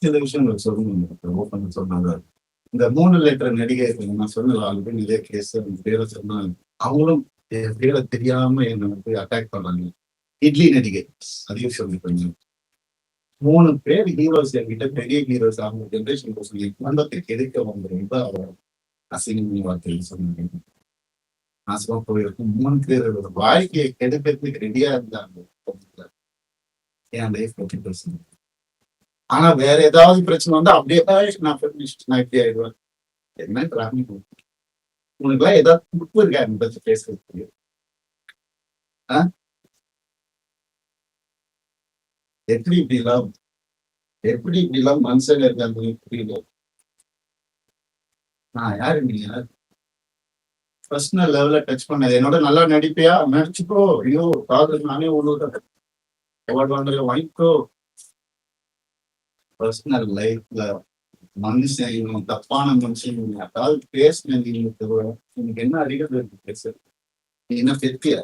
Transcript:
சில விஷயங்கள் சொல்லணும் ஓப்பன் சொன்னாங்க. இந்த 3 லிட்டர் நடிகை நான் சொன்னேன்ல ஆல்ரெடி நிறைய கேஸ் பேரை சொன்னாங்க. அவங்களும் என் பேரை தெரியாம என்ன வந்து அட்டாக் பண்ணாங்க. இட்லி நடிகை. அதையும் சொல்லிருக்காங்க. 3 பேர் ஹீரோஸ் என்கிட்ட பெரிய ஹீரோஸ் அவங்க ஜெனரேஷன் சொல்லி குடும்பத்தை கெடுக்க வந்து ரொம்ப அசிங்கமான வார்த்தைகள் சொன்னாங்க. நாசமா போயிருக்கும் 3 பேரோட வாழ்க்கையை கெடுக்கிறதுக்கு ரெடியா இருந்தாங்க. என் லைஃப் பத்தி பேசுங்க. ஆனா வேற ஏதாவது பிரச்சனை வந்தா அப்படியே நான் ஃபெமினிஸ்ட் நான் இப்படி ஆயிடுவேன். என்ன ராமி உனக்குலாம் ஏதாவது துப்பு இருக்கா என்னை பத்தி பேசுறதுக்கு? ஆ? எப்படி இப்படிலாம் எப்படி இப்படிலாம் மனுஷங்க இருக்காங்க புரியல. நான் யாரு நீங்க? பர்சனல் லெவல்ல டச் பண்ணது என்னோட நல்லா நடிப்பியா நடிச்சுக்கோ. ஐயோ காதல் நானே உன்னோட அவார்டு வாங்குற வாங்கிக்கோ. பர்சனல் லைஃப்ல மனுஷன் இவன் தப்பான மனுஷன் யாராவது பேசின நீங்க என்ன அறிகிறது இருக்கு பேச? நீ என்ன பெத்தியா?